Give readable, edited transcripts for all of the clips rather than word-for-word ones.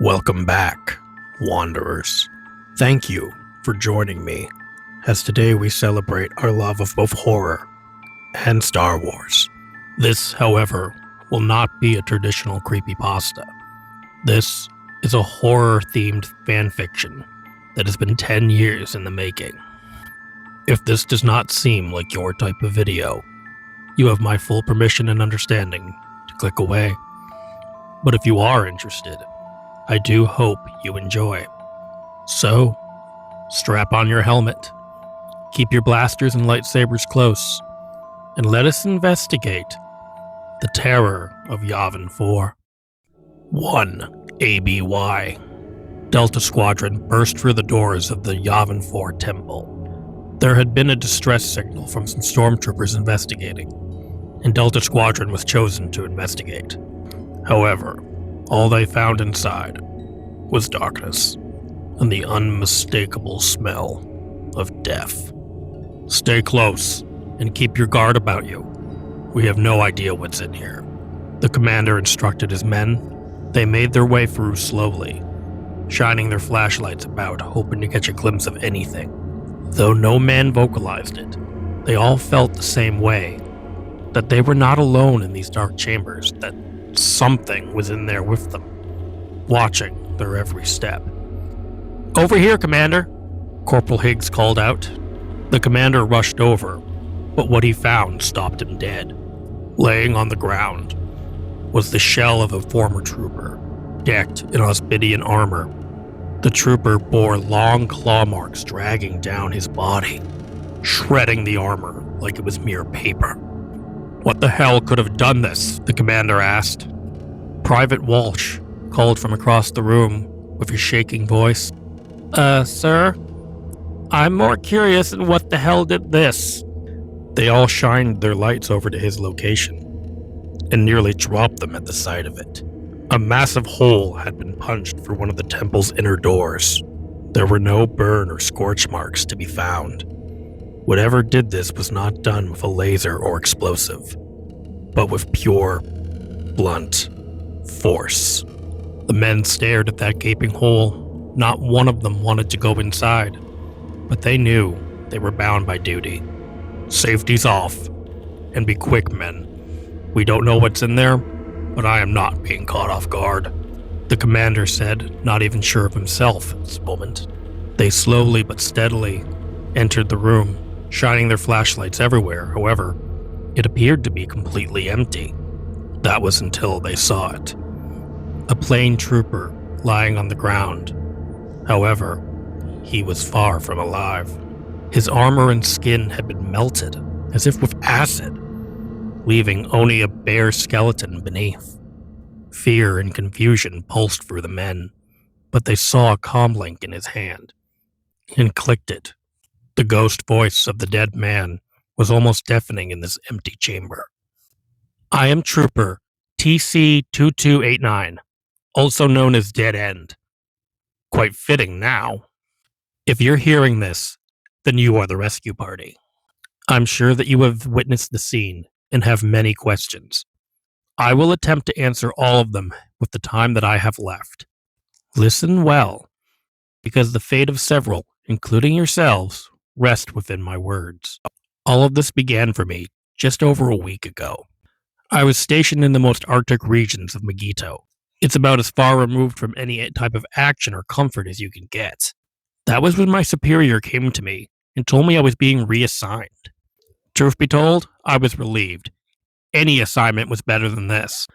Welcome back, Wanderers. Thank you for joining me, as today we celebrate our love of both horror and Star Wars. This, however, will not be a traditional creepypasta. This is a horror-themed fanfiction that has been 10 years in the making. If this does not seem like your type of video, you have my full permission and understanding to click away. But if you are interested, I do hope you enjoy. So, strap on your helmet, keep your blasters and lightsabers close, and let us investigate the Terror of Yavin 4. 1 ABY. Delta Squadron burst through the doors of the Yavin 4 temple. There had been a distress signal from some Stormtroopers investigating, and Delta Squadron was chosen to investigate. However, all they found inside was darkness and the unmistakable smell of death. Stay close and keep your guard about you. We have no idea what's in here. The commander instructed his men. They made their way through slowly, shining their flashlights about, hoping to catch a glimpse of anything. Though no man vocalized it, they all felt the same way, that they were not alone in these dark chambers, that something was in there with them, watching their every step. "Over here, Commander," Corporal Higgs called out. The commander rushed over, but what he found stopped him dead. Laying on the ground was the shell of a former trooper, decked in Auspidian armor. The trooper bore long claw marks dragging down his body, shredding the armor like it was mere paper. "What the hell could have done this?" the commander asked. Private Walsh called from across the room with his shaking voice. Sir? I'm more curious in what the hell did this?" They all shined their lights over to his location, and nearly dropped them at the sight of it. A massive hole had been punched through one of the temple's inner doors. There were no burn or scorch marks to be found. Whatever did this was not done with a laser or explosive, but with pure, blunt force. The men stared at that gaping hole. Not one of them wanted to go inside, but they knew they were bound by duty. "Safety's off, and be quick, men. We don't know what's in there, but I am not being caught off guard," the commander said, not even sure of himself at this moment. They slowly but steadily entered the room, shining their flashlights everywhere. However, it appeared to be completely empty. That was until they saw it. A plain trooper lying on the ground. However, he was far from alive. His armor and skin had been melted, as if with acid, leaving only a bare skeleton beneath. Fear and confusion pulsed through the men, but they saw a comlink in his hand and clicked it. The ghost voice of the dead man was almost deafening in this empty chamber. "I am Trooper TC-2289, also known as Dead End." Quite fitting now. If you're hearing this, then you are the rescue party. I'm sure that you have witnessed the scene and have many questions. I will attempt to answer all of them with the time that I have left. Listen well, because the fate of several, including yourselves, rest within my words. All of this began for me just over a week ago. I was stationed in the most Arctic regions of Megito. It's about as far removed from any type of action or comfort as you can get. That was when my superior came to me and told me I was being reassigned. Truth be told, I was relieved. Any assignment was better than this.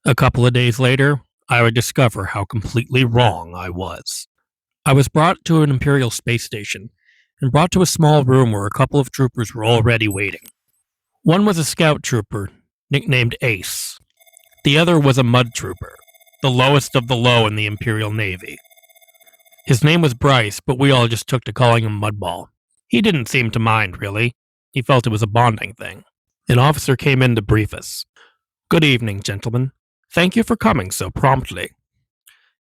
A couple of days later, I would discover how completely wrong I was. I was brought to an Imperial space station and brought to a small room where a couple of troopers were already waiting. One was a scout trooper, nicknamed Ace. The other was a mud trooper, the lowest of the low in the Imperial Navy. His name was Bryce, but we all just took to calling him Mudball. He didn't seem to mind, really. He felt it was a bonding thing. An officer came in to brief us. "Good evening, gentlemen. Thank you for coming so promptly.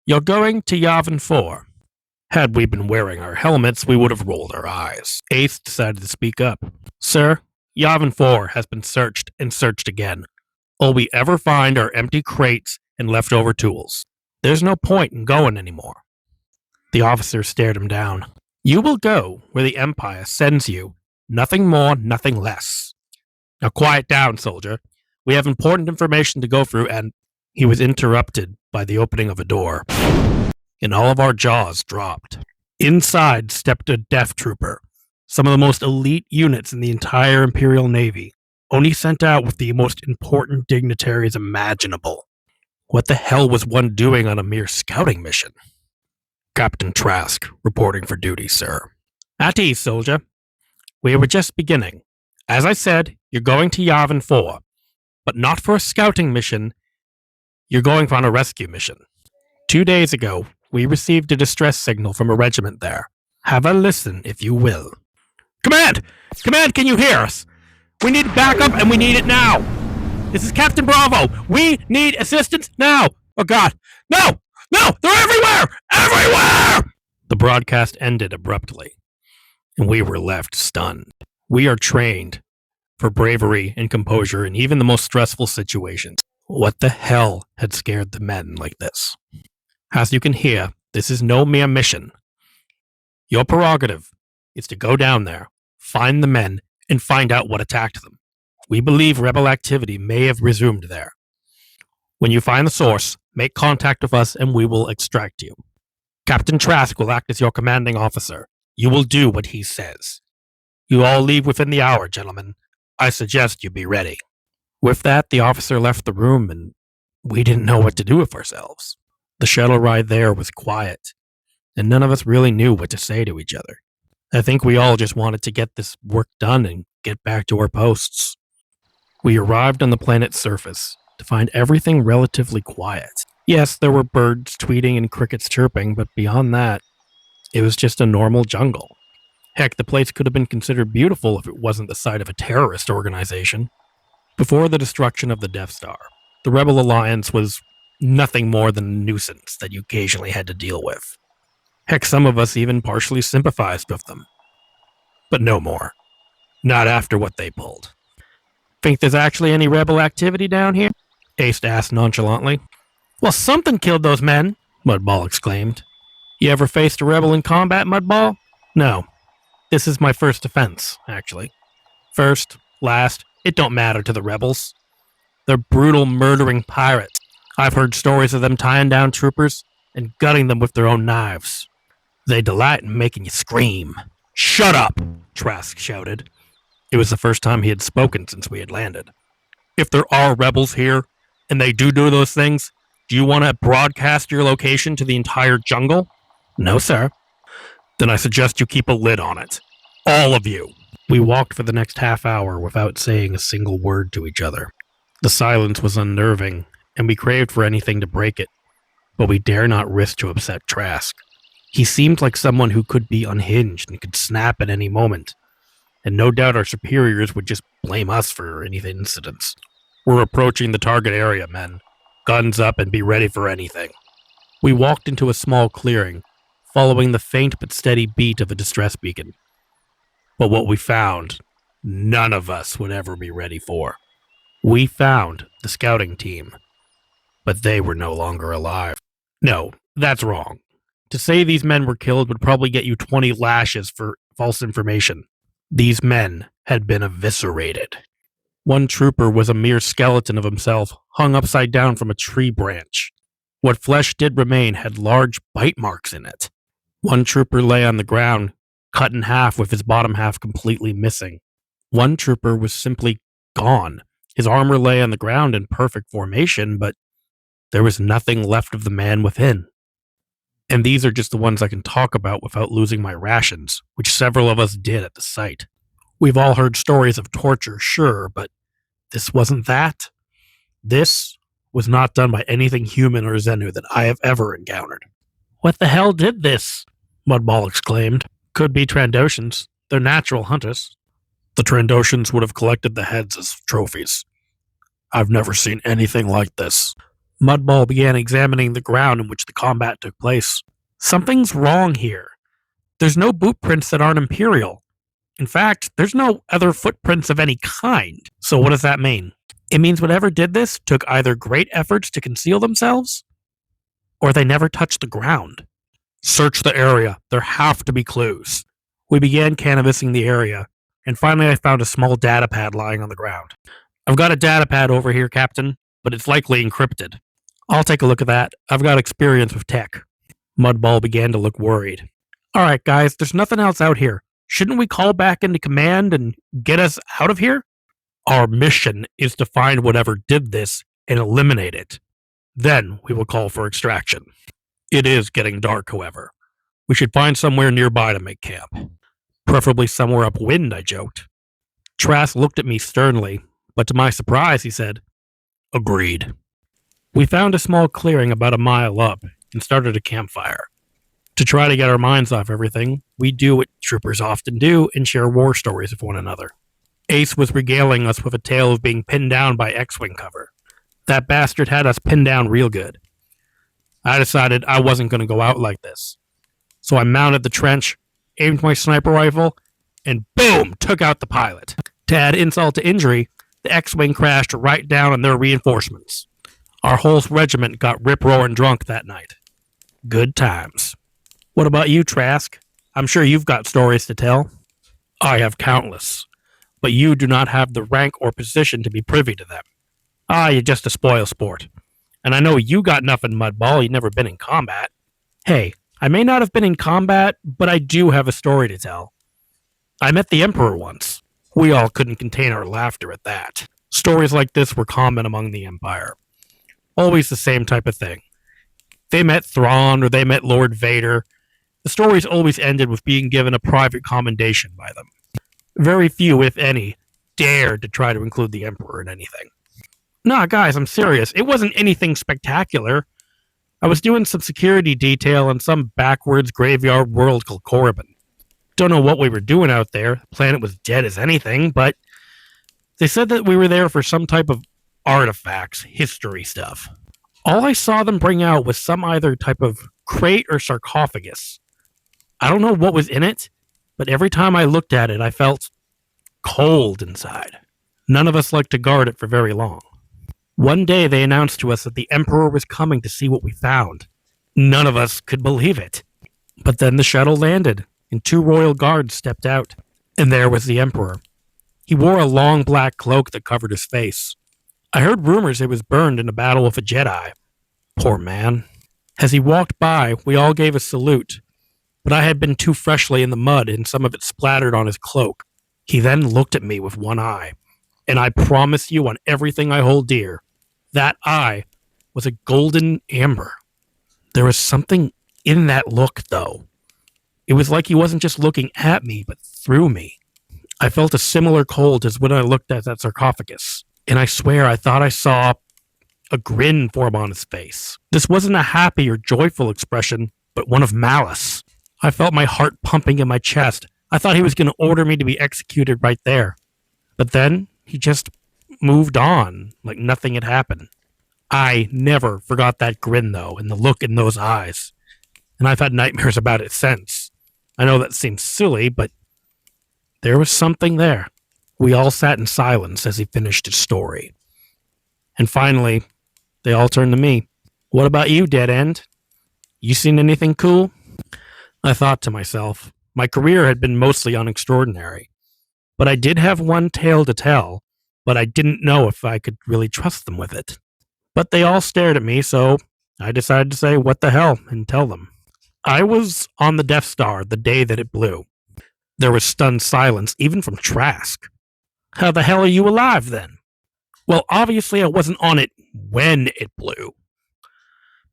You're going to Yavin 4. Had we been wearing our helmets, we would have rolled our eyes." Ace decided to speak up. "Sir, Yavin 4 has been searched and searched again. All we ever find are empty crates and leftover tools. There's no point in going anymore. The officer stared him down. You will go where the Empire sends you. Nothing more, nothing less. Now quiet down, soldier. We have important information to go through, and he was interrupted by the opening of a door, and all of our jaws dropped. Inside stepped a Death Trooper, some of the most elite units in the entire Imperial Navy, only sent out with the most important dignitaries imaginable. What the hell was one doing on a mere scouting mission? Captain Trask, reporting for duty, sir. At ease, soldier. We were just beginning. As I said, you're going to Yavin 4, but not for a scouting mission. You're going on a rescue mission. 2 days ago, we received a distress signal from a regiment there. Have a listen, if you will. Command! Command, can you hear us? We need backup, and we need it now! This is Captain Bravo! We need assistance now! Oh God! No! No! They're everywhere! Everywhere! The broadcast ended abruptly, and we were left stunned. We are trained for bravery and composure in even the most stressful situations. What the hell had scared the men like this? As you can hear, this is no mere mission. Your prerogative is to go down there, find the men, and find out what attacked them. We believe rebel activity may have resumed there. When you find the source, make contact with us and we will extract you. Captain Trask will act as your commanding officer. You will do what he says. You all leave within the hour, gentlemen. I suggest you be ready. With that, the officer left the room and we didn't know what to do with ourselves. The shuttle ride there was quiet, and none of us really knew what to say to each other. I think we all just wanted to get this work done and get back to our posts. We arrived on the planet's surface to find everything relatively quiet. Yes, there were birds tweeting and crickets chirping, but beyond that, it was just a normal jungle. Heck, the place could have been considered beautiful if it wasn't the site of a terrorist organization. Before the destruction of the Death Star, the Rebel Alliance was nothing more than a nuisance that you occasionally had to deal with. Heck, some of us even partially sympathized with them. But no more. Not after what they pulled. Think there's actually any rebel activity down here? Ace asked nonchalantly. Well, something killed those men, Mudball exclaimed. You ever faced a rebel in combat, Mudball? No. This is my first offense, actually. First, last, it don't matter to the rebels. They're brutal, murdering pirates. I've heard stories of them tying down troopers and gutting them with their own knives. They delight in making you scream. Shut up, Trask shouted. It was the first time he had spoken since we had landed. If there are rebels here, and they do those things, do you want to broadcast your location to the entire jungle? No, sir. Then I suggest you keep a lid on it. All of you. We walked for the next half hour without saying a single word to each other. The silence was unnerving, and we craved for anything to break it, but we dare not risk to upset Trask. He seemed like someone who could be unhinged and could snap at any moment, and no doubt our superiors would just blame us for any incidents. We're approaching the target area, men. Guns up and be ready for anything. We walked into a small clearing, following the faint but steady beat of a distress beacon. But what we found, none of us would ever be ready for. We found the scouting team, but they were no longer alive. No, that's wrong. To say these men were killed would probably get you 20 lashes for false information. These men had been eviscerated. One trooper was a mere skeleton of himself, hung upside down from a tree branch. What flesh did remain had large bite marks in it. One trooper lay on the ground, cut in half with his bottom half completely missing. One trooper was simply gone. His armor lay on the ground in perfect formation, but there was nothing left of the man within. And these are just the ones I can talk about without losing my rations, which several of us did at the site. We've all heard stories of torture, sure, but this wasn't that. This was not done by anything human or Xenu that I have ever encountered. What the hell did this? Mudball exclaimed. Could be Trandoshans. They're natural hunters. The Trandoshans would have collected the heads as trophies. I've never seen anything like this. Mudball began examining the ground in which the combat took place. Something's wrong here. There's no boot prints that aren't Imperial. In fact, there's no other footprints of any kind. So what does that mean? It means whatever did this took either great efforts to conceal themselves, or they never touched the ground. Search the area. There have to be clues. We began canvassing the area, and finally I found a small data pad lying on the ground. I've got a data pad over here, Captain, but it's likely encrypted. I'll take a look at that. I've got experience with tech. Mudball began to look worried. All right, guys, there's nothing else out here. Shouldn't we call back into command and get us out of here? Our mission is to find whatever did this and eliminate it. Then we will call for extraction. It is getting dark, however. We should find somewhere nearby to make camp. Preferably somewhere upwind, I joked. Trask looked at me sternly, but to my surprise, he said, Agreed. We found a small clearing about a mile up and started a campfire. To try to get our minds off everything, we do what troopers often do and share war stories with one another. Ace was regaling us with a tale of being pinned down by X-Wing cover. That bastard had us pinned down real good. I decided I wasn't going to go out like this. So I mounted the trench, aimed my sniper rifle, and boom, took out the pilot. To add insult to injury, the X-Wing crashed right down on their reinforcements. Our whole regiment got rip-roaring drunk that night. Good times. What about you, Trask? I'm sure you've got stories to tell. I have countless, but you do not have the rank or position to be privy to them. You're just a spoil sport. And I know you got nothing, Mudball. You've never been in combat. Hey, I may not have been in combat, but I do have a story to tell. I met the Emperor once. We all couldn't contain our laughter at that. Stories like this were common among the Empire. Always the same type of thing. They met Thrawn or they met Lord Vader. The stories always ended with being given a private commendation by them. Very few, if any, dared to try to include the Emperor in anything. Nah, guys, I'm serious. It wasn't anything spectacular. I was doing some security detail on some backwards graveyard world called Korriban. Don't know what we were doing out there. The planet was dead as anything, but they said that we were there for some type of artifacts, history stuff. All I saw them bring out was some either type of crate or sarcophagus. I don't know what was in it, but every time I looked at it, I felt cold inside. None of us liked to guard it for very long. One day they announced to us that the Emperor was coming to see what we found. None of us could believe it. But then the shuttle landed, and 2 royal guards stepped out, and there was the Emperor. He wore a long black cloak that covered his face. I heard rumors it was burned in a battle with a Jedi. Poor man. As he walked by, we all gave a salute, but I had been too freshly in the mud and some of it splattered on his cloak. He then looked at me with one eye, and I promise you on everything I hold dear, that eye was a golden amber. There was something in that look, though. It was like he wasn't just looking at me, but through me. I felt a similar cold as when I looked at that sarcophagus, and I swear I thought I saw a grin form on his face. This wasn't a happy or joyful expression, but one of malice. I felt my heart pumping in my chest. I thought he was going to order me to be executed right there. But then he just moved on like nothing had happened. I never forgot that grin, though, and the look in those eyes. And I've had nightmares about it since. I know that seems silly, but there was something there. We all sat in silence as he finished his story. And finally, they all turned to me. What about you, Dead End? You seen anything cool? I thought to myself, my career had been mostly unextraordinary. But I did have one tale to tell, but I didn't know if I could really trust them with it. But they all stared at me, so I decided to say, what the hell, and tell them. I was on the Death Star the day that it blew. There was stunned silence, even from Trask. How the hell are you alive, then? Well, obviously I wasn't on it when it blew.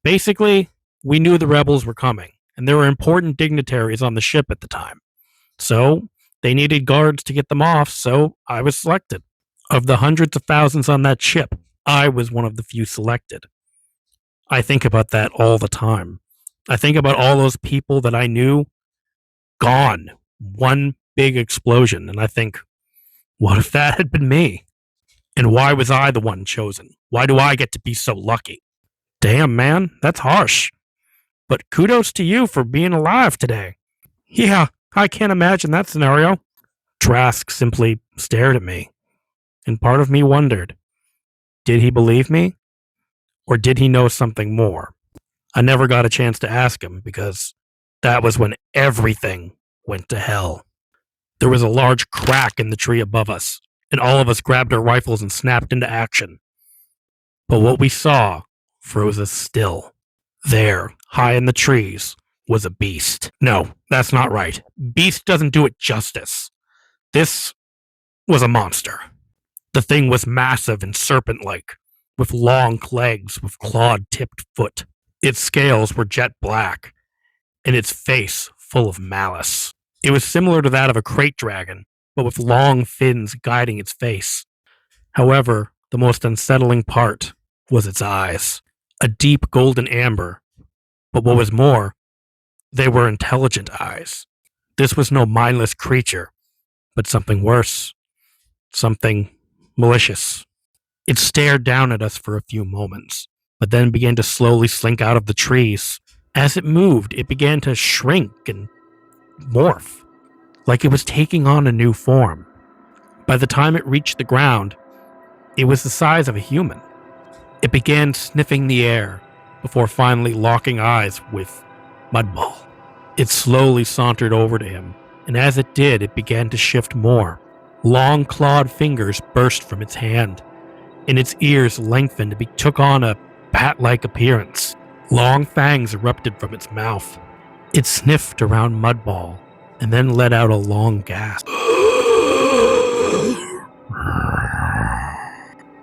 Basically, we knew the rebels were coming, and there were important dignitaries on the ship at the time. So, they needed guards to get them off, so I was selected. Of the hundreds of thousands on that ship, I was one of the few selected. I think about that all the time. I think about all those people that I knew gone. One big explosion, and I think, what if that had been me? And why was I the one chosen? Why do I get to be so lucky? Damn, man, that's harsh. But kudos to you for being alive today. Yeah, I can't imagine that scenario. Trask simply stared at me, and part of me wondered, did he believe me? Or did he know something more? I never got a chance to ask him because that was when everything went to hell. There was a large crack in the tree above us, and all of us grabbed our rifles and snapped into action. But what we saw froze us still. There, high in the trees, was a beast. No, that's not right. Beast doesn't do it justice. This was a monster. The thing was massive and serpent-like, with long legs with clawed-tipped foot. Its scales were jet black, and its face full of malice. It was similar to that of a crate dragon, but with long fins guiding its face. However, the most unsettling part was its eyes. A deep golden amber. But what was more, they were intelligent eyes. This was no mindless creature, but something worse. Something malicious. It stared down at us for a few moments, but then began to slowly slink out of the trees. As it moved, it began to shrink and morph, like it was taking on a new form. By the time it reached the ground, it was the size of a human. It began sniffing the air before finally locking eyes with Mudball. It slowly sauntered over to him, and as it did, it began to shift more. Long clawed fingers burst from its hand, and its ears lengthened and took on a bat-like appearance. Long fangs erupted from its mouth. It sniffed around Mudball, and then let out a long gasp.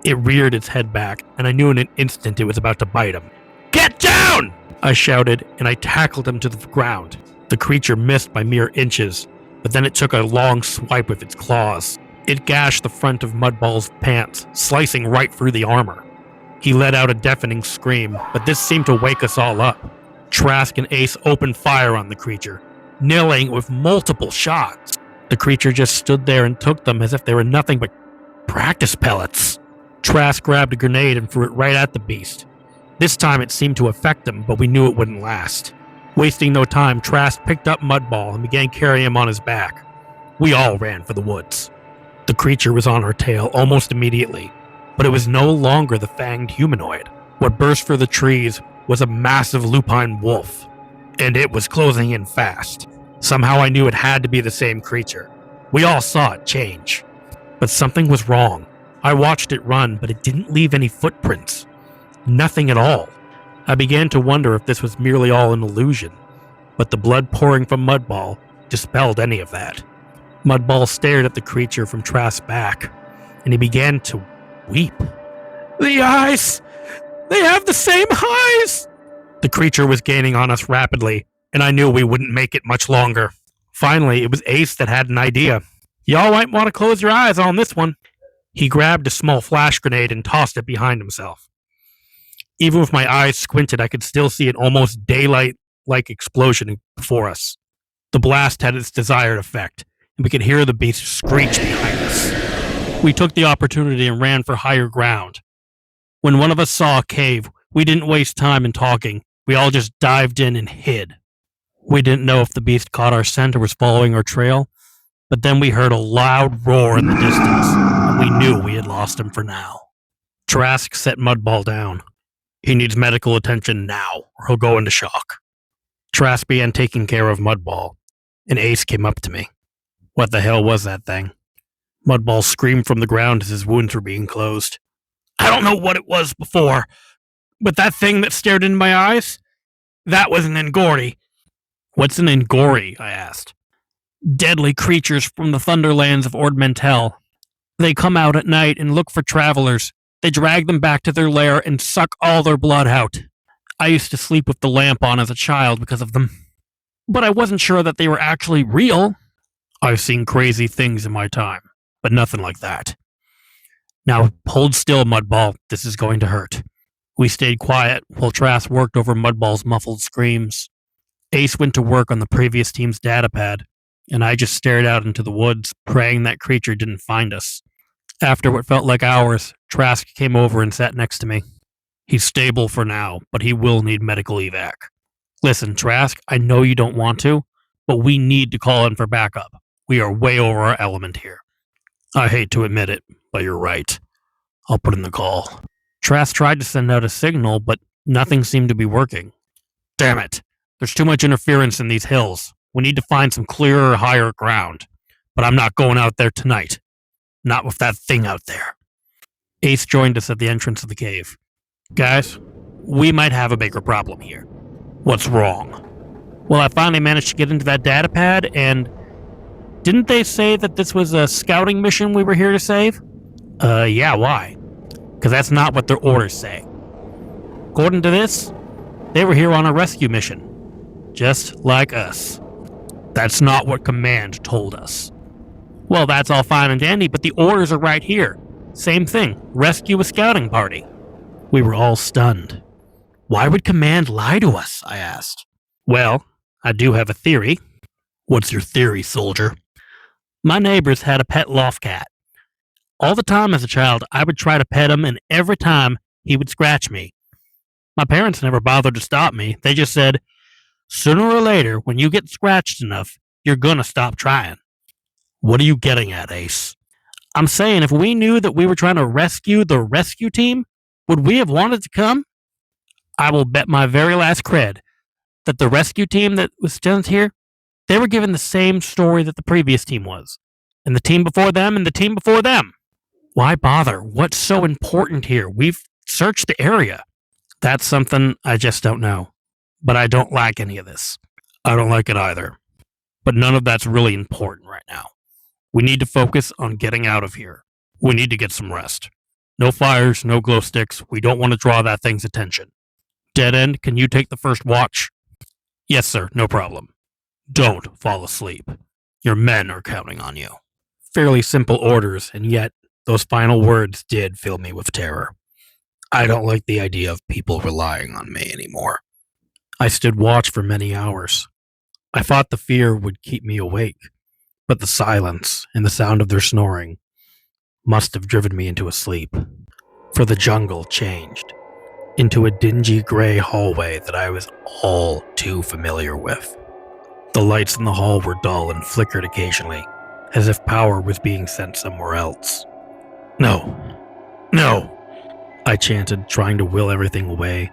It reared its head back, and I knew in an instant it was about to bite him. "Get down!" I shouted, and I tackled him to the ground. The creature missed by mere inches, but then it took a long swipe with its claws. It gashed the front of Mudball's pants, slicing right through the armor. He let out a deafening scream, but this seemed to wake us all up. Trask and Ace opened fire on the creature, nailing it with multiple shots. The creature just stood there and took them as if they were nothing but practice pellets. Trask grabbed a grenade and threw it right at the beast. This time it seemed to affect him, but we knew it wouldn't last. Wasting no time, Trask picked up Mudball and began carrying him on his back. We all ran for the woods. The creature was on our tail almost immediately, but it was no longer the fanged humanoid. What burst through the trees was a massive lupine wolf, and it was closing in fast. Somehow I knew it had to be the same creature. We all saw it change. But something was wrong. I watched it run, but it didn't leave any footprints. Nothing at all. I began to wonder if this was merely all an illusion, but the blood pouring from Mudball dispelled any of that. Mudball stared at the creature from Trask's back, and he began to weep. "The eyes! They have the same eyes!" The creature was gaining on us rapidly, and I knew we wouldn't make it much longer. Finally, it was Ace that had an idea. "Y'all might want to close your eyes on this one." He grabbed a small flash grenade and tossed it behind himself. Even with my eyes squinted, I could still see an almost daylight-like explosion before us. The blast had its desired effect, and we could hear the beast screech behind us. We took the opportunity and ran for higher ground. When one of us saw a cave, we didn't waste time in talking. We all just dived in and hid. We didn't know if the beast caught our scent or was following our trail, but then we heard a loud roar in the distance, and we knew we had lost him for now. Trask set Mudball down. "He needs medical attention now, or he'll go into shock." Trask began taking care of Mudball, and Ace came up to me. "What the hell was that thing?" Mudball screamed from the ground as his wounds were being closed. "I don't know what it was before, but that thing that stared into my eyes, that was an Ngori." "What's an Ngori?" I asked. "Deadly creatures from the thunderlands of Ord Mantell. They come out at night and look for travelers. They drag them back to their lair and suck all their blood out. I used to sleep with the lamp on as a child because of them. But I wasn't sure that they were actually real." "I've seen crazy things in my time, but nothing like that. Now hold still, Mudball. This is going to hurt." We stayed quiet while Trask worked over Mudball's muffled screams. Ace went to work on the previous team's datapad, and I just stared out into the woods, praying that creature didn't find us. After what felt like hours, Trask came over and sat next to me. "He's stable for now, but he will need medical evac. Listen, Trask, I know you don't want to, but we need to call in for backup. We are way over our element here." "I hate to admit it, but you're right. I'll put in the call." Trask tried to send out a signal, but nothing seemed to be working. Damn it. There's too much interference in these hills. We need to find some clearer, higher ground. But I'm not going out there tonight. Not with that thing out there. Ace joined us at the entrance of the cave. Guys, we might have a bigger problem here. What's wrong? Well, I finally managed to get into that data pad, and didn't they say that this was a scouting mission we were here to save? Yeah, why? Because that's not what their orders say. According to this, they were here on a rescue mission. Just like us. That's not what Command told us. Well, that's all fine and dandy, but the orders are right here. Same thing. Rescue a scouting party. We were all stunned. Why would Command lie to us? I asked. Well, I do have a theory. What's your theory, soldier? My neighbors had a pet loft cat. All the time as a child, I would try to pet him, and every time, he would scratch me. My parents never bothered to stop me. They just said, sooner or later, when you get scratched enough, you're gonna stop trying. What are you getting at, Ace? I'm saying if we knew that we were trying to rescue the rescue team, would we have wanted to come? I will bet my very last cred that the rescue team that was sent here, they were given the same story that the previous team was. And the team before them, and the team before them. Why bother? What's so important here? We've searched the area. That's something I just don't know. But I don't like any of this. I don't like it either. But none of that's really important right now. We need to focus on getting out of here. We need to get some rest. No fires, no glow sticks. We don't want to draw that thing's attention. Dead End, can you take the first watch? Yes, sir, no problem. Don't fall asleep. Your men are counting on you. Fairly simple orders, and yet those final words did fill me with terror. I don't like the idea of people relying on me anymore. I stood watch for many hours. I thought the fear would keep me awake, but the silence and the sound of their snoring must have driven me into a sleep. For the jungle changed into a dingy gray hallway that I was all too familiar with. The lights in the hall were dull and flickered occasionally, as if power was being sent somewhere else. No, no, I chanted, trying to will everything away.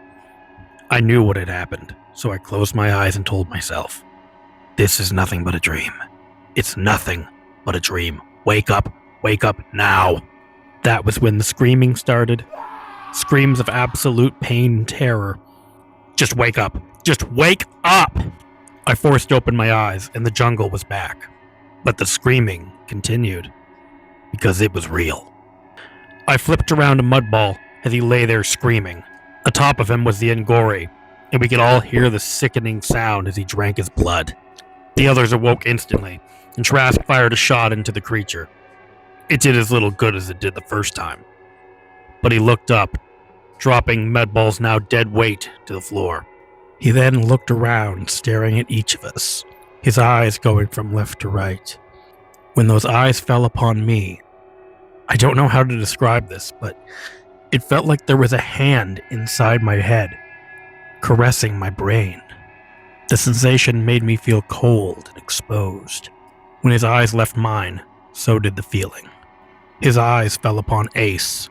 I knew what had happened, so I closed my eyes and told myself, this is nothing but a dream. It's nothing but a dream. Wake up now. That was when the screaming started. Screams of absolute pain and terror. Just wake up. Just wake up! I forced open my eyes, and the jungle was back. But the screaming continued, because it was real. I flipped around a mud ball as he lay there screaming. Atop of him was the Ngori, and we could all hear the sickening sound as he drank his blood. The others awoke instantly, and Trask fired a shot into the creature. It did as little good as it did the first time. But he looked up, dropping Medball's now dead weight to the floor. He then looked around, staring at each of us, his eyes going from left to right. When those eyes fell upon me, I don't know how to describe this, but it felt like there was a hand inside my head, caressing my brain. The sensation made me feel cold and exposed. When his eyes left mine, so did the feeling. His eyes fell upon Ace,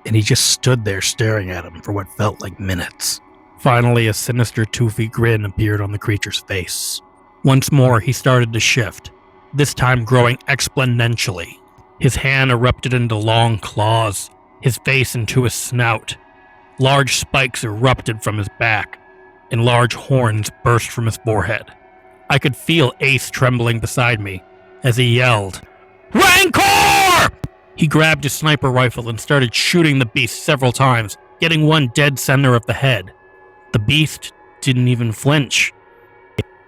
and he just stood there staring at him for what felt like minutes. Finally, a sinister toothy grin appeared on the creature's face. Once more, he started to shift, this time growing exponentially. His hand erupted into long claws, his face into his snout. Large spikes erupted from his back, and large horns burst from his forehead. I could feel Ace trembling beside me as he yelled, "Rancor!" He grabbed his sniper rifle and started shooting the beast several times, getting one dead center of the head. The beast didn't even flinch.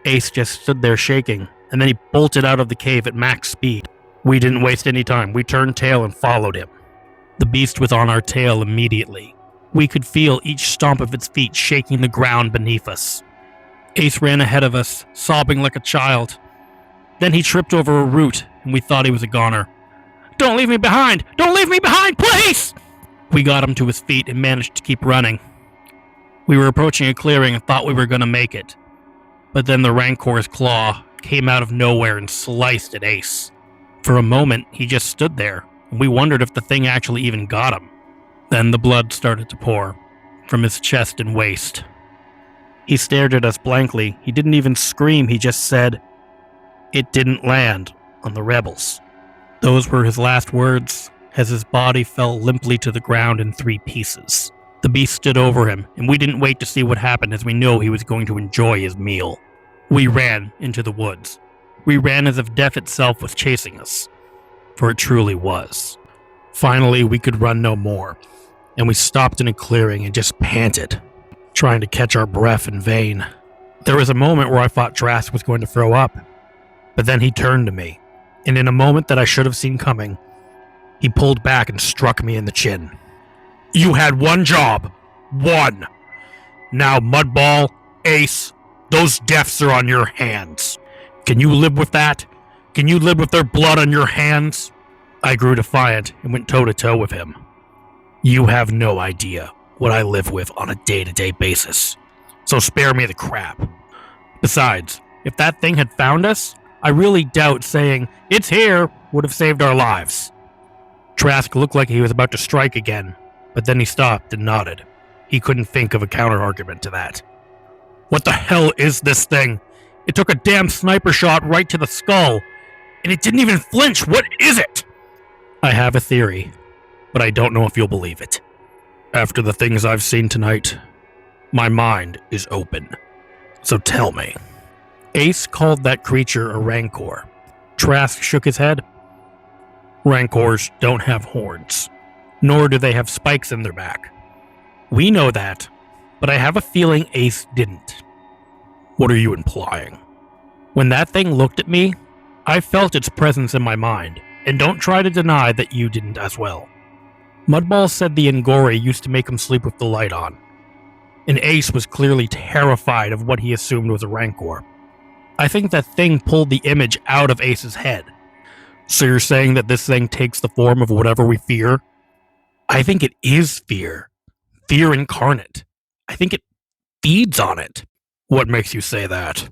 Ace just stood there shaking, and then he bolted out of the cave at max speed. We didn't waste any time. We turned tail and followed him. The beast was on our tail immediately. We could feel each stomp of its feet shaking the ground beneath us. Ace ran ahead of us, sobbing like a child. Then he tripped over a root, and we thought he was a goner. "Don't leave me behind! Don't leave me behind, please!" We got him to his feet and managed to keep running. We were approaching a clearing and thought we were going to make it. But then the Rancor's claw came out of nowhere and sliced at Ace. For a moment, he just stood there, and we wondered if the thing actually even got him. Then the blood started to pour from his chest and waist. He stared at us blankly. He didn't even scream, he just said, "It didn't land on the rebels." Those were his last words, as his body fell limply to the ground in 3 pieces. The beast stood over him, and we didn't wait to see what happened as we knew he was going to enjoy his meal. We ran into the woods. We ran as if death itself was chasing us, for it truly was. Finally, we could run no more, and we stopped in a clearing and just panted, trying to catch our breath in vain. There was a moment where I thought Trask was going to throw up, but then he turned to me, and in a moment that I should have seen coming, he pulled back and struck me in the chin. "You had one job. One. Now, Mudball, Ace, those deaths are on your hands. Can you live with that? Can you live with their blood on your hands?" I grew defiant and went toe-to-toe with him. "You have no idea what I live with on a day-to-day basis, so spare me the crap. Besides, if that thing had found us, I really doubt saying, 'It's here,' would have saved our lives." Trask looked like he was about to strike again, but then he stopped and nodded. He couldn't think of a counter-argument to that. "What the hell is this thing? It took a damn sniper shot right to the skull, and it didn't even flinch. What is it?" "I have a theory, but I don't know if you'll believe it. After the things I've seen tonight, my mind is open. So tell me." Ace called that creature a rancor. Trask shook his head. "Rancors don't have horns, nor do they have spikes in their back. We know that, but I have a feeling Ace didn't." "What are you implying?" "When that thing looked at me, I felt its presence in my mind, and don't try to deny that you didn't as well. Mudball said the Ngori used to make him sleep with the light on, and Ace was clearly terrified of what he assumed was a rancor. I think that thing pulled the image out of Ace's head." "So you're saying that this thing takes the form of whatever we fear?" "I think it is fear. Fear incarnate. I think it feeds on it." "What makes you say that?"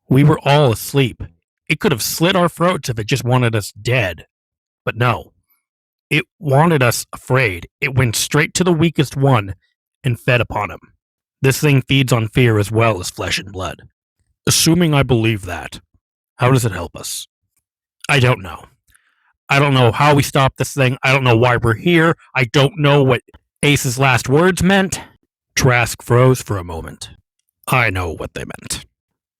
"We were all asleep. It could have slit our throats if it just wanted us dead. But no. It wanted us afraid. It went straight to the weakest one and fed upon him. This thing feeds on fear as well as flesh and blood." "Assuming I believe that, how does it help us?" "I don't know. I don't know how we stop this thing. I don't know why we're here. I don't know what Ace's last words meant." Trask froze for a moment. "I know what they meant.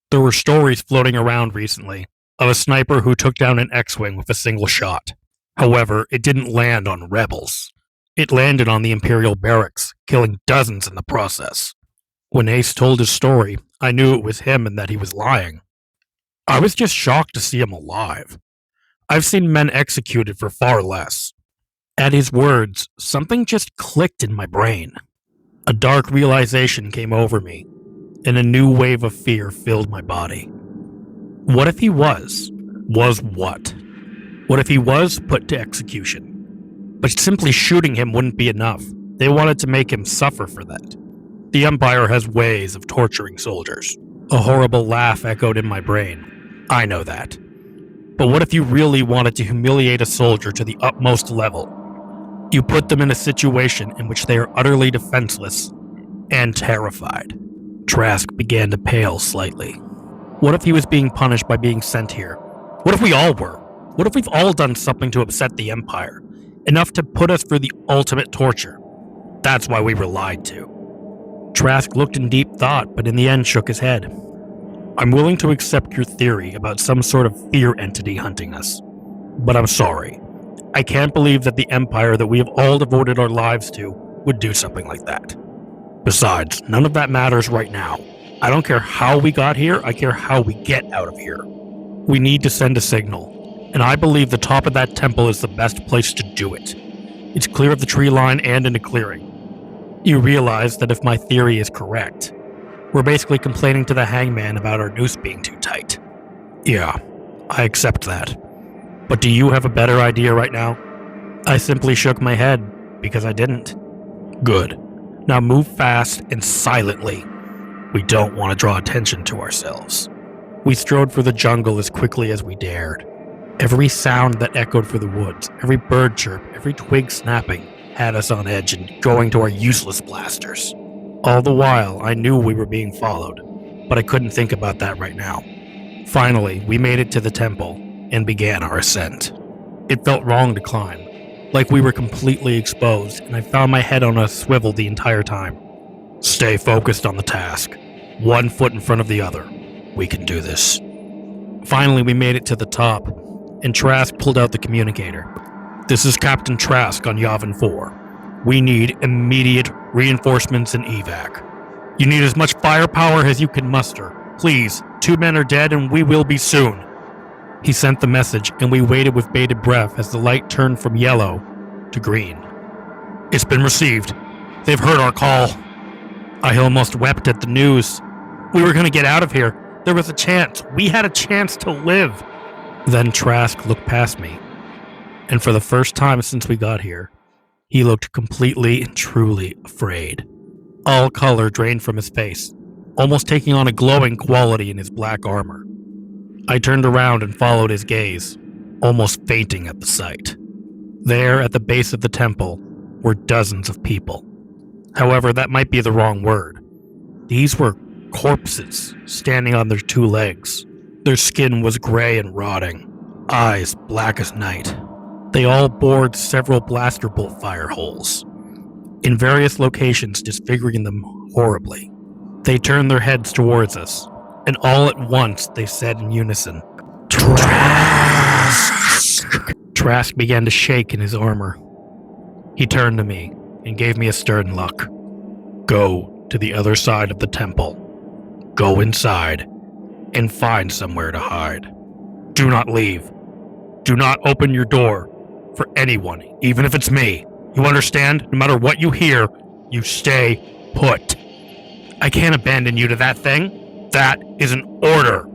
There were stories floating around recently of a sniper who took down an X-Wing with a single shot. However, it didn't land on rebels. It landed on the Imperial barracks, killing dozens in the process. When Ace told his story, I knew it was him and that he was lying. I was just shocked to see him alive. I've seen men executed for far less." At his words, something just clicked in my brain. A dark realization came over me, and a new wave of fear filled my body. What if he was? Was what? What if he was put to execution? But simply shooting him wouldn't be enough. They wanted to make him suffer for that. The Empire has ways of torturing soldiers. A horrible laugh echoed in my brain. I know that. But what if you really wanted to humiliate a soldier to the utmost level? You put them in a situation in which they are utterly defenseless and terrified. Trask began to pale slightly. What if he was being punished by being sent here? What if we all were? What if we've all done something to upset the Empire? Enough to put us through the ultimate torture? That's why we were lied to. Trask looked in deep thought, but in the end shook his head. I'm willing to accept your theory about some sort of fear entity hunting us. But I'm sorry. I can't believe that the Empire that we have all devoted our lives to would do something like that. Besides, none of that matters right now. I don't care how we got here, I care how we get out of here. We need to send a signal, and I believe the top of that temple is the best place to do it. It's clear of the tree line and in a clearing. You realize that if my theory is correct, we're basically complaining to the hangman about our noose being too tight. Yeah, I accept that. But do you have a better idea right now? I simply shook my head, because I didn't. Good. Now move fast and silently. We don't want to draw attention to ourselves. We strode through the jungle as quickly as we dared. Every sound that echoed through the woods, every bird chirp, every twig snapping, had us on edge and going to our useless blasters. All the while, I knew we were being followed, but I couldn't think about that right now. Finally, we made it to the temple and began our ascent. It felt wrong to climb, like we were completely exposed, and I found my head on a swivel the entire time. Stay focused on the task. One foot in front of the other. We can do this. Finally, we made it to the top, and Trask pulled out the communicator. This is Captain Trask on Yavin 4. We need immediate reinforcements and evac. You need as much firepower as you can muster. Please, 2 men are dead and we will be soon. He sent the message, and we waited with bated breath as the light turned from yellow to green. It's been received. They've heard our call. I almost wept at the news. We were going to get out of here. There was a chance. We had a chance to live. Then Trask looked past me, and for the first time since we got here, he looked completely and truly afraid. All color drained from his face, almost taking on a glowing quality in his black armor. I turned around and followed his gaze, almost fainting at the sight. There, at the base of the temple, were dozens of people. However, that might be the wrong word. These were corpses standing on their 2 legs. Their skin was gray and rotting, eyes black as night. They all bored several blaster bolt fire holes, in various locations disfiguring them horribly. They turned their heads towards us, and all at once they said in unison, "Trask!" Trask began to shake in his armor. He turned to me and gave me a stern look. Go to the other side of the temple. Go inside and find somewhere to hide. Do not leave. Do not open your door for anyone, even if it's me. You understand? No matter what you hear, you stay put. I can't abandon you to that thing. That is an order.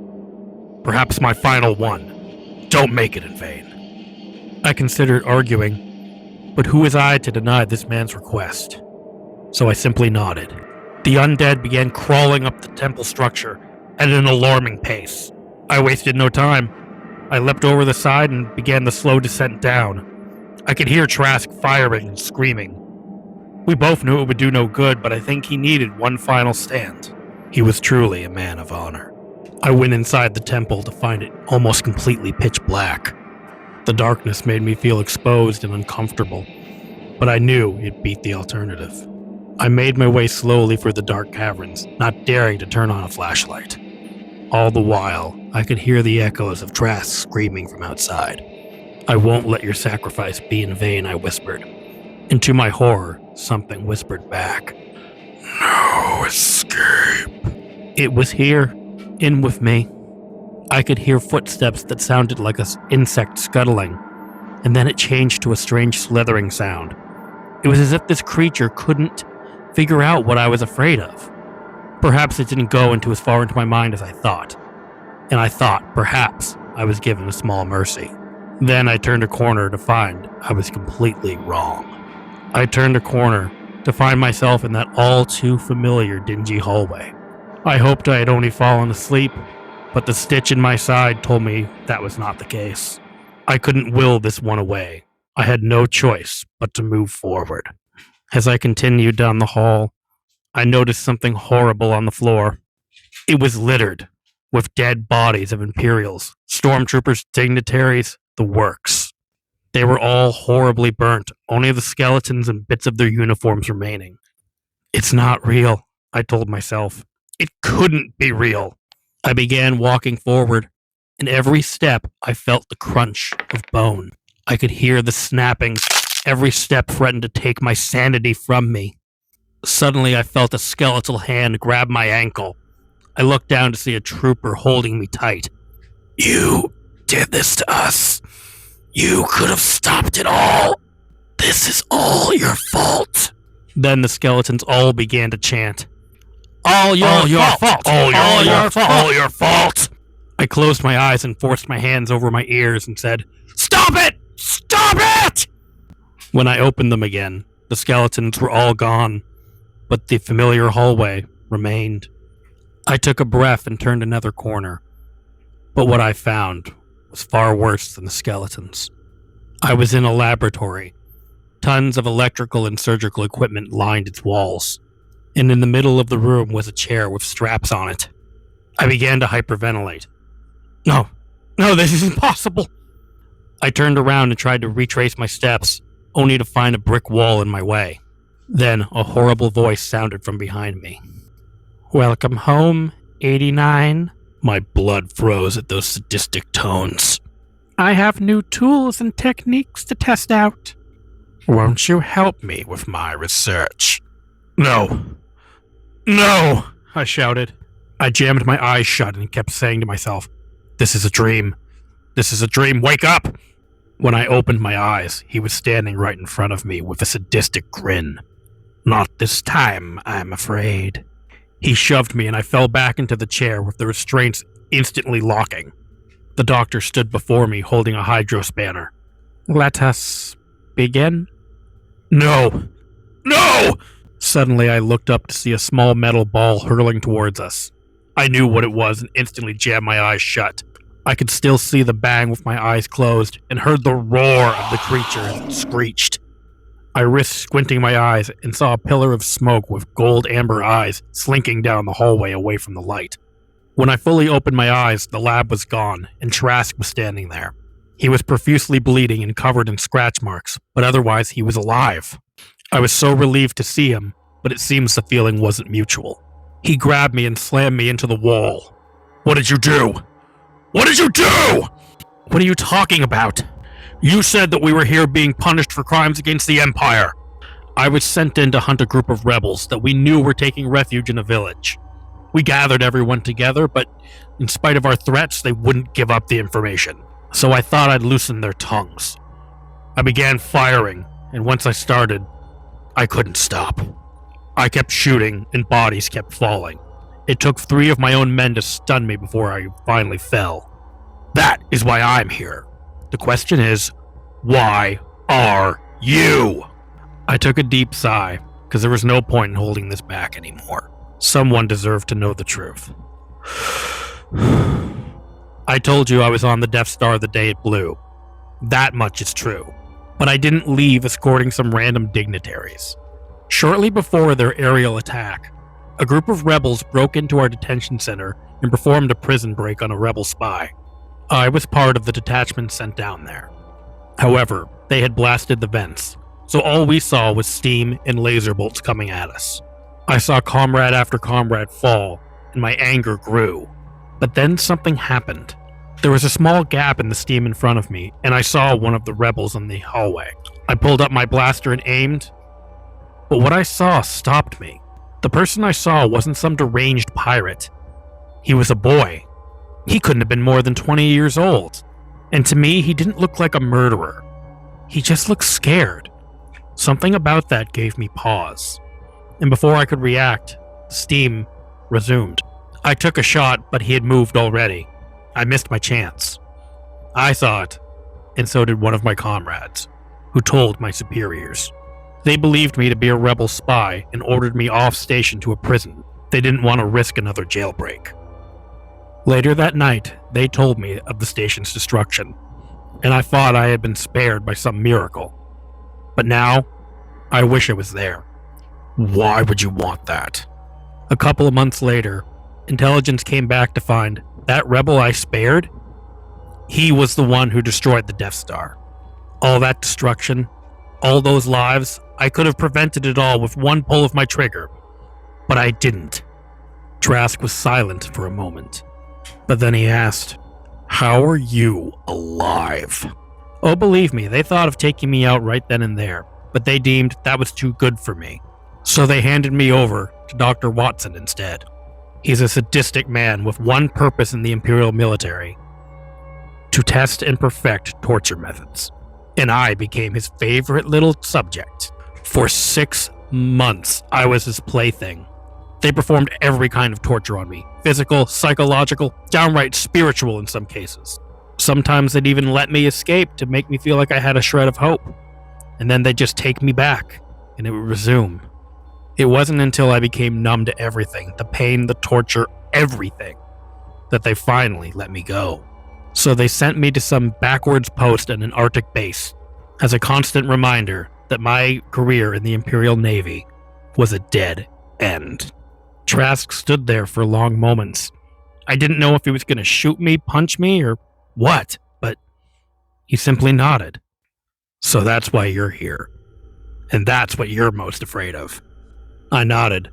Perhaps my final one. Don't make it in vain. I considered arguing, but who was I to deny this man's request? So I simply nodded. The undead began crawling up the temple structure at an alarming pace. I wasted no time. I leapt over the side and began the slow descent down. I could hear Trask firing and screaming. We both knew it would do no good, but I think he needed one final stand. He was truly a man of honor. I went inside the temple to find it almost completely pitch black. The darkness made me feel exposed and uncomfortable, but I knew it beat the alternative. I made my way slowly through the dark caverns, not daring to turn on a flashlight. All the while, I could hear the echoes of Trask screaming from outside. I won't let your sacrifice be in vain, I whispered. And to my horror, something whispered back. No escape. It was here, in with me. I could hear footsteps that sounded like an insect scuttling, and then it changed to a strange slithering sound. It was as if this creature couldn't figure out what I was afraid of. Perhaps it didn't go into as far into my mind as I thought, and I thought perhaps I was given a small mercy. Then I turned a corner to find I was completely wrong. I turned a corner to find myself in that all too familiar dingy hallway. I hoped I had only fallen asleep, but the stitch in my side told me that was not the case. I couldn't will this one away. I had no choice but to move forward. As I continued down the hall, I noticed something horrible on the floor. It was littered with dead bodies of Imperials, Stormtroopers, dignitaries, the works. They were all horribly burnt, only the skeletons and bits of their uniforms remaining. It's not real, I told myself. It couldn't be real. I began walking forward, and every step I felt the crunch of bone. I could hear the snapping. Every step threatened to take my sanity from me. Suddenly I felt a skeletal hand grab my ankle. I looked down to see a trooper holding me tight. You did this to us. You could have stopped it all. This is all your fault. Then the skeletons all began to chant. All your fault. All your fault. All your fault. I closed my eyes and forced my hands over my ears and said, Stop it! Stop it! When I opened them again, the skeletons were all gone, but the familiar hallway remained. I took a breath and turned another corner, but what I found was far worse than the skeletons. I was in a laboratory. Tons of electrical and surgical equipment lined its walls. and in the middle of the room was a chair with straps on it. I began to hyperventilate. No, this is impossible. I turned around and tried to retrace my steps, only to find a brick wall in my way. Then a horrible voice sounded from behind me. Welcome home, 89. My blood froze at those sadistic tones. I have new tools and techniques to test out. Won't you help me with my research? No, I shouted. I jammed my eyes shut and kept saying to myself, this is a dream. Wake up! When I opened my eyes, he was standing right in front of me with a sadistic grin. Not this time, I'm afraid. He shoved me and I fell back into the chair with the restraints instantly locking. The doctor stood before me holding a hydro spanner. Let us begin? No! Suddenly I looked up to see a small metal ball hurling towards us. I knew what it was and instantly jammed my eyes shut. I could still see the bang with my eyes closed and heard the roar of the creature as it screeched. I risked squinting my eyes and saw a pillar of smoke with gold amber eyes slinking down the hallway away from the light. When I fully opened my eyes, the lab was gone and Trask was standing there. He was profusely bleeding and covered in scratch marks, but otherwise he was alive. I was so relieved to see him, but it seems the feeling wasn't mutual. He grabbed me and slammed me into the wall. What did you do? What are you talking about? You said that we were here being punished for crimes against the Empire. I was sent in to hunt a group of rebels that we knew were taking refuge in a village. We gathered everyone together, but in spite of our threats, they wouldn't give up the information. So I thought I'd loosen their tongues. I began firing, and once I started, I couldn't stop. I kept shooting, and bodies kept falling. It took 3 of my own men to stun me before I finally fell. That is why I'm here. The question is, why are you? I took a deep sigh, because there was no point in holding this back anymore. Someone deserved to know the truth. I told you I was on the Death Star the day it blew. That much is true. But I didn't leave escorting some random dignitaries. Shortly before their aerial attack, a group of rebels broke into our detention center and performed a prison break on a rebel spy. I was part of the detachment sent down there. However, they had blasted the vents, so all we saw was steam and laser bolts coming at us. I saw comrade after comrade fall, and my anger grew. But then something happened. There was a small gap in the steam in front of me, and I saw one of the rebels in the hallway. I pulled up my blaster and aimed, but what I saw stopped me. The person I saw wasn't some deranged pirate. He was a boy. He couldn't have been more than 20 years old. And to me, he didn't look like a murderer. He just looked scared. Something about that gave me pause. And before I could react, the steam resumed. I took a shot, but he had moved already. I missed my chance. I saw it, and so did one of my comrades, who told my superiors. They believed me to be a rebel spy and ordered me off station to a prison. They didn't want to risk another jailbreak. Later that night, they told me of the station's destruction, and I thought I had been spared by some miracle. But now, I wish I was there. Why would you want that? A couple of months later, intelligence came back to find that rebel I spared, he was the one who destroyed the Death Star. All that destruction, all those lives, I could have prevented it all with one pull of my trigger. But I didn't. Trask was silent for a moment. But then he asked, "How are you alive?" Oh, believe me, they thought of taking me out right then and there, but they deemed that was too good for me. So they handed me over to Dr. Watson instead. He's a sadistic man with one purpose in the Imperial military: to test and perfect torture methods. And I became his favorite little subject. For 6 months, I was his plaything. They performed every kind of torture on me: physical, psychological, downright spiritual in some cases. Sometimes they'd even let me escape to make me feel like I had a shred of hope. And then they'd just take me back, and it would resume. It wasn't until I became numb to everything, the pain, the torture, everything, that they finally let me go. So they sent me to some backwards post at an Arctic base as a constant reminder that my career in the Imperial Navy was a dead end. Trask stood there for long moments. I didn't know if he was going to shoot me, punch me, or what, but he simply nodded. So that's why you're here. And that's what you're most afraid of. I nodded.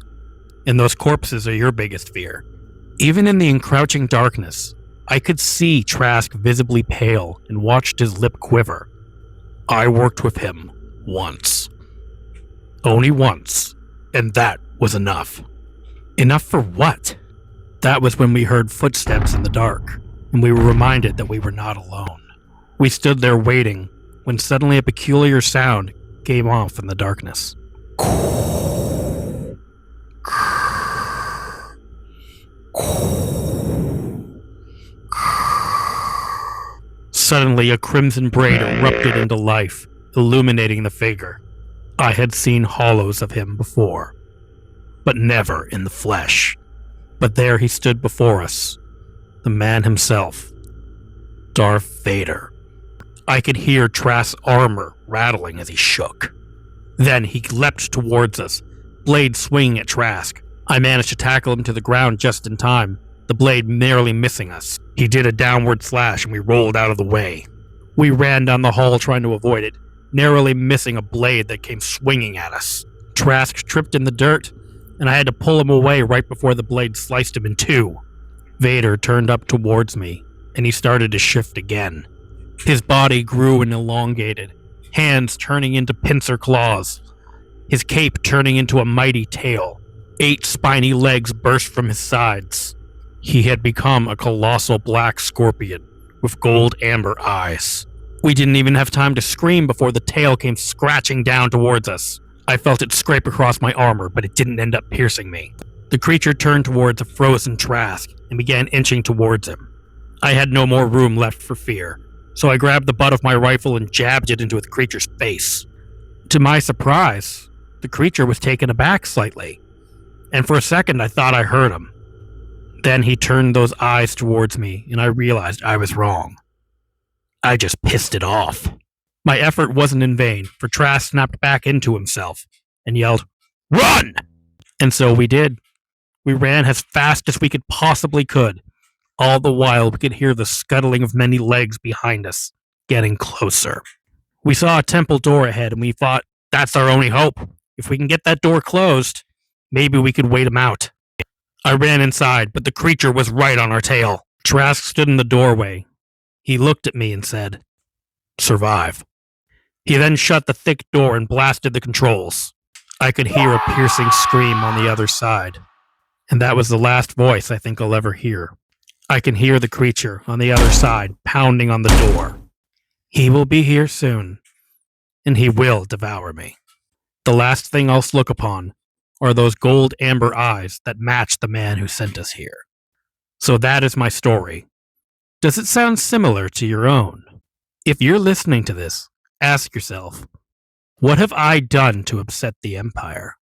And those corpses are your biggest fear. Even in the encroaching darkness, I could see Trask visibly pale and watched his lip quiver. I worked with him once. Only once. And that was enough. Enough for what? That was when we heard footsteps in the dark, and we were reminded that we were not alone. We stood there waiting, when suddenly a peculiar sound came off in the darkness. Suddenly, a crimson braid erupted into life, illuminating the figure. I had seen hollows of him before, but never in the flesh. But there he stood before us, the man himself, Darth Vader. I could hear Trask's armor rattling as he shook. Then he leapt towards us, blade swinging at Trask. I managed to tackle him to the ground just in time, the blade narrowly missing us. He did a downward slash and we rolled out of the way. We ran down the hall trying to avoid it, narrowly missing a blade that came swinging at us. Trask tripped in the dirt, and I had to pull him away right before the blade sliced him in two. Vader turned up towards me, and he started to shift again. His body grew and elongated, hands turning into pincer claws, his cape turning into a mighty tail. 8 spiny legs burst from his sides. He had become a colossal black scorpion with gold amber eyes. We didn't even have time to scream before the tail came scratching down towards us. I felt it scrape across my armor, but it didn't end up piercing me. The creature turned towards a frozen Trask and began inching towards him. I had no more room left for fear, so I grabbed the butt of my rifle and jabbed it into the creature's face. To my surprise, the creature was taken aback slightly, and for a second I thought I heard him. Then he turned those eyes towards me, and I realized I was wrong. I just pissed it off. My effort wasn't in vain, for Trask snapped back into himself and yelled, "Run!" And so we did. We ran as fast as we possibly could. All the while, we could hear the scuttling of many legs behind us, getting closer. We saw a temple door ahead, and we thought, that's our only hope. If we can get that door closed, maybe we could wait him out. I ran inside, but the creature was right on our tail. Trask stood in the doorway. He looked at me and said, "Survive." He then shut the thick door and blasted the controls. I could hear a piercing scream on the other side. And that was the last voice I think I'll ever hear. I can hear the creature on the other side pounding on the door. He will be here soon, and he will devour me. The last thing I'll look upon are those gold amber eyes that match the man who sent us here. So that is my story. Does it sound similar to your own? If you're listening to this, ask yourself, what have I done to upset the Empire?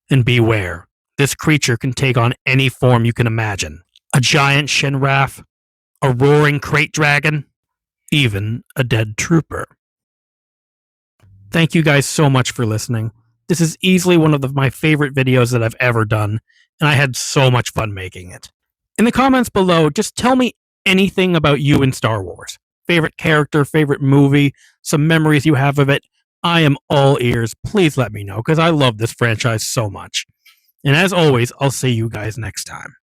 And beware, this creature can take on any form you can imagine. A giant Shenraf, a roaring crate dragon, even a dead trooper. Thank you guys so much for listening. This is easily one of my favorite videos that I've ever done, and I had so much fun making it. In the comments below, just tell me anything about you in Star Wars. Favorite character, favorite movie, some memories you have of it. I am all ears. Please let me know, because I love this franchise so much. And as always, I'll see you guys next time.